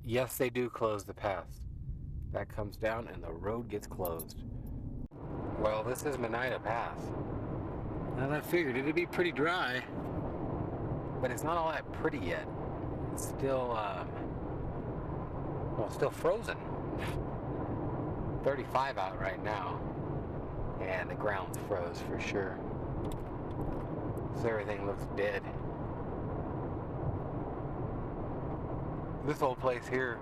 Yes, they do close the pass. That comes down and the road gets closed. Well, this is Monida Pass. And I figured it'd be pretty dry. But it's not all that pretty yet. It's still, well, still frozen. 35 out right now. And the ground's froze for sure. So everything looks dead. This old place here,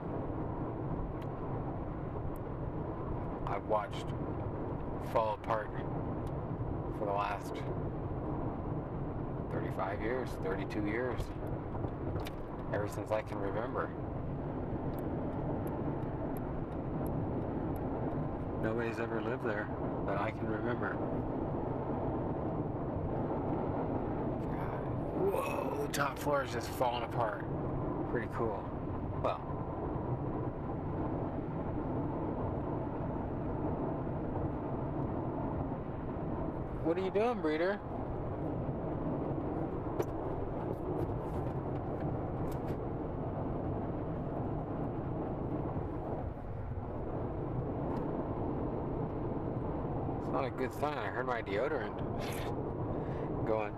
I've watched fall apart for the last 35 years, 32 years, ever since I can remember. Nobody's ever lived there that I can remember. Whoa, the top floor is just falling apart. Pretty cool. Well, what are you doing, breeder? It's not a good sign. I heard my deodorant going.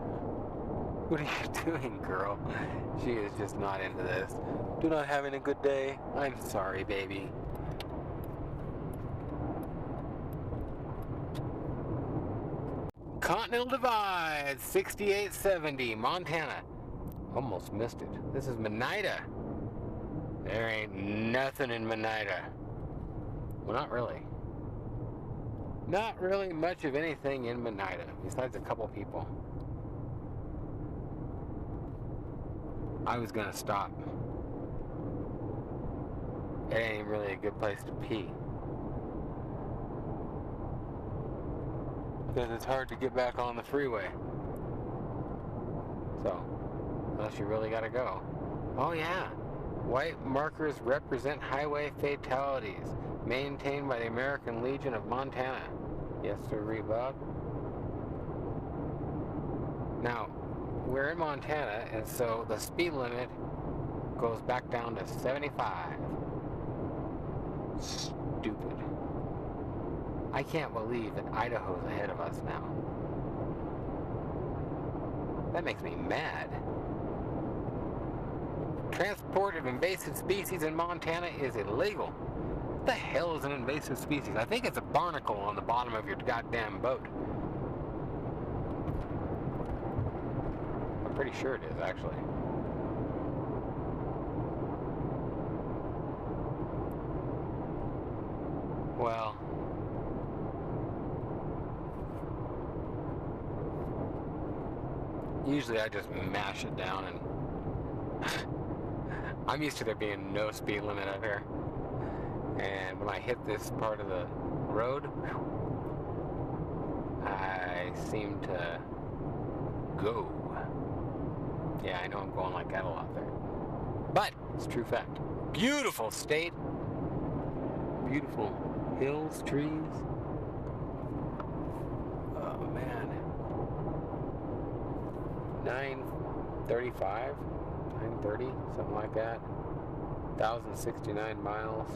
What are you doing, girl? She is just not into this. Do not having a good day. I'm sorry, baby. Continental Divide, 6870, Montana. Almost missed it. This is Monida. There ain't nothing in Monida. Well, not really. Not really much of anything in Monida, besides a couple people. I was gonna stop. It ain't really a good place to pee. Because it's hard to get back on the freeway. So, unless you really gotta go. Oh yeah, white markers represent highway fatalities, maintained by the American Legion of Montana. Yes, sir, Bob. Now, we're in Montana, and so the speed limit goes back down to 75. Stupid. I can't believe that Idaho's ahead of us now. That makes me mad. Transport of invasive species in Montana is illegal. What the hell is an invasive species? I think it's a barnacle on the bottom of your goddamn boat. I'm pretty sure it is, actually. Well, usually I just mash it down and I'm used to there being no speed limit up here. And when I hit this part of the road, I seem to go. Yeah, I know I'm going like that a lot there. But it's a true fact. Beautiful state. Beautiful hills, trees. Oh man. 935, 930, something like that. 1,069 miles.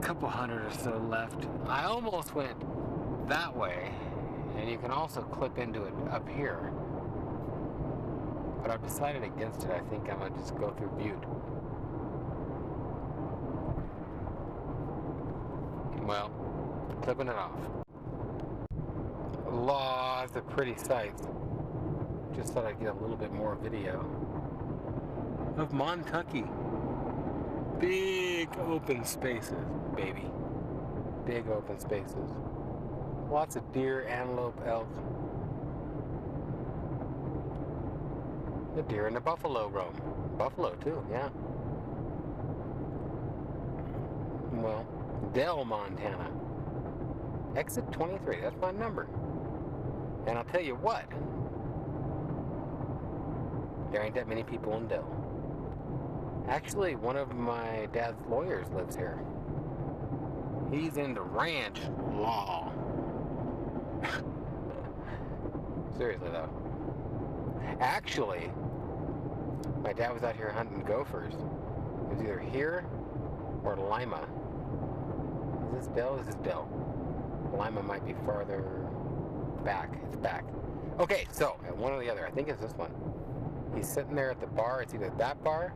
Couple hundred or so left. I almost went that way, and you can also clip into it up here. But I've decided against it. I think I'm gonna just go through Butte. Well, clipping it off. Lots of pretty sights. Just thought I'd get a little bit more video of Montucky. Big open spaces, baby. Big open spaces. Lots of deer, antelope, elk. The deer and the buffalo roam. Buffalo too, yeah. Well, Dell, Montana. Exit 23, that's my number. And I'll tell you what, there ain't that many people in Dell. Actually, one of my dad's lawyers lives here. He's into ranch law. Seriously though. Actually, My dad was out here hunting gophers. It was either here or Lima. Is this Dell? This is Dell. Lima might be farther back. It's back. Okay, so one or the other. I think it's this one. He's sitting there at the bar. It's either that bar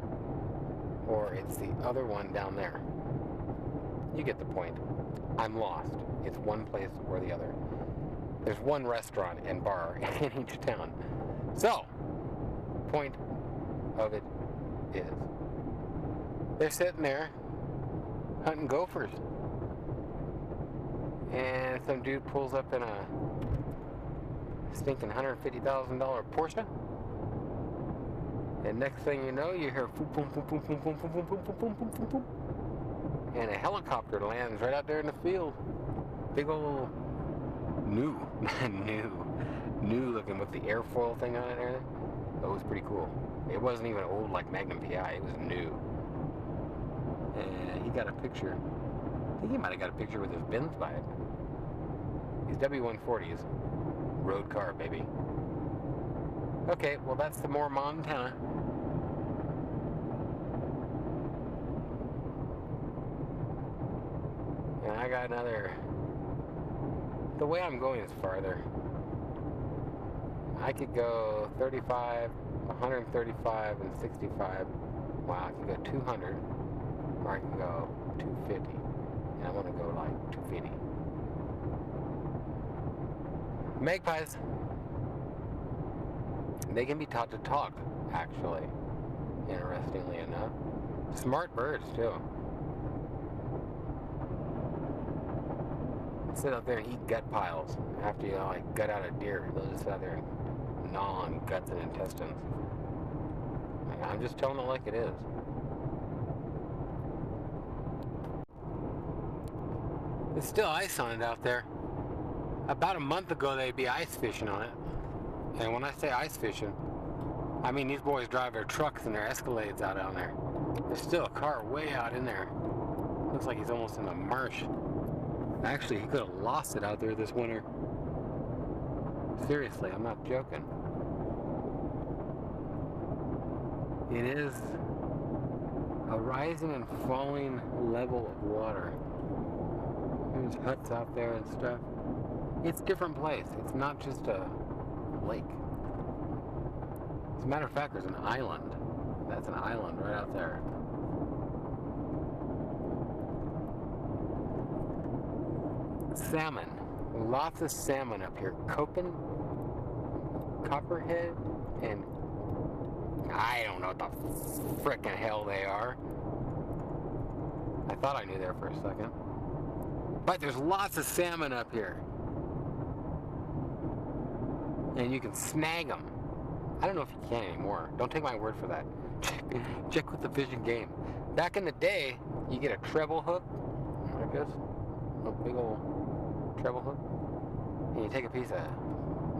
or it's the other one down there. You get the point. I'm lost. It's one place or the other. There's one restaurant and bar in each town. So, point of it is, they're sitting there hunting gophers. And some dude pulls up in a stinking $150,000 Porsche. And next thing you know, you hear boom, boom, boom, boom, boom, boom, boom, boom, boom, boom, boom, boom, boom. And a helicopter lands right out there in the field. Big old new looking with the airfoil thing on it and everything. That was pretty cool. It wasn't even old like Magnum PI, it was new. And he got a picture. I think he might have got a picture with his bins by it. These W140s. Road car, baby. Okay, well that's the more Montana. And I got another... The way I'm going is farther. I could go 35, 135, and 65. Wow, I could go 200, or I could go 250. And I want to go like 250. Magpies. They can be taught to talk, actually. Interestingly enough. Smart birds, too. Sit out there and eat gut piles after you like gut out a deer. They'll just sit out there and gnaw on guts and intestines. I'm just telling it like it is. There's still ice on it out there. About a month ago they'd be ice fishing on it. And when I say ice fishing, I mean these boys drive their trucks and their Escalades out on there. There's still a car way out in there. Looks like he's almost in the marsh. Actually, he could have lost it out there this winter. Seriously, I'm not joking. It is a rising and falling level of water. There's huts out there and stuff. It's a different place. It's not just a lake. As a matter of fact, there's an island. That's an island right out there. Salmon. Lots of salmon up here. Copperhead, and I don't know what the frickin' hell they are. I thought I knew there for a second. But there's lots of salmon up here. And you can snag them. I don't know if you can anymore. Don't take my word for that. Check with the Fish and Game. Back in the day, you get a treble hook, I guess. A big old treble hook. And you take a piece of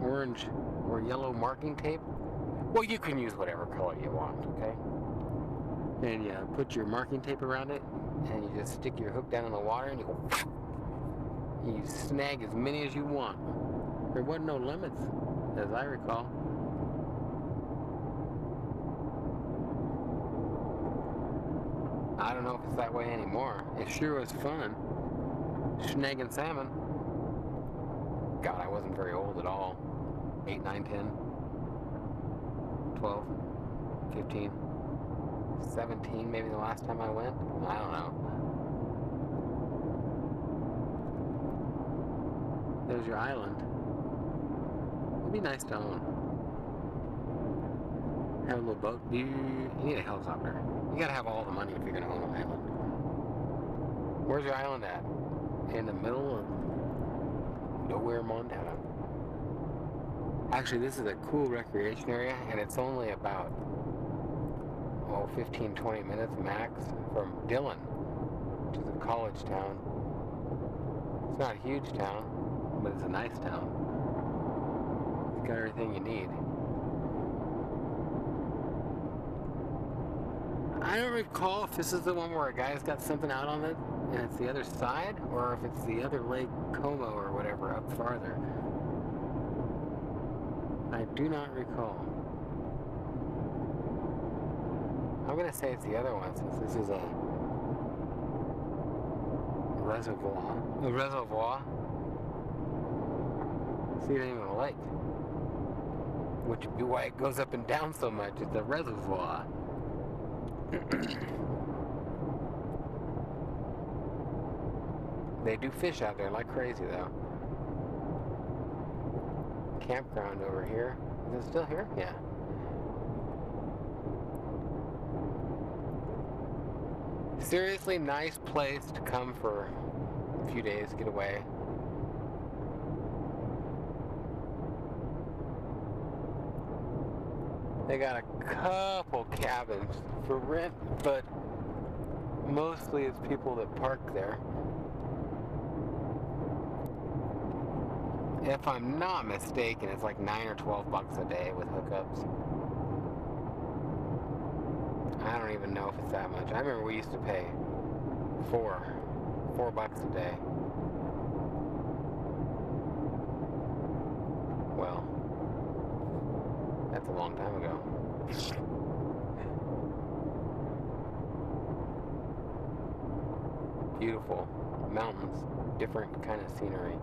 orange or yellow marking tape. Well, you can use whatever color you want, okay? And you put your marking tape around it, and you just stick your hook down in the water, and you go, and you snag as many as you want. There wasn't no limits, as I recall. I don't know if it's that way anymore. It sure was fun. Snagging salmon. God, I wasn't very old at all. 8, 9, 10, 12, 15, 17 maybe the last time I went. I don't know. There's your island. It'd be nice to own. Have a little boat. You need a helicopter. You gotta have all the money if you're gonna own an island. Where's your island at? In the middle of nowhere, Montana. Actually, this is a cool recreation area, and it's only about 15, 20 minutes max from Dillon, which is a college town. It's not a huge town, but it's a nice town. It's got everything you need. I don't recall if this is the one where a guy's got something out on it and it's the other side, or if it's the other Lake Como or whatever up farther. I do not recall. I'm gonna say it's the other one since this is a reservoir. A reservoir? See, it ain't even a lake. Which would be why it goes up and down so much. It's a reservoir. They do fish out there like crazy though. Campground over here. Is it still here? Yeah. Seriously nice place to come for a few days, get away. They got a couple cabins for rent, but mostly it's people that park there. If I'm not mistaken, it's like $9 or $12 a day with hookups. I don't even know if it's that much. I remember we used to pay $4 a day. Well, that's a long time ago. Beautiful mountains, different kind of scenery.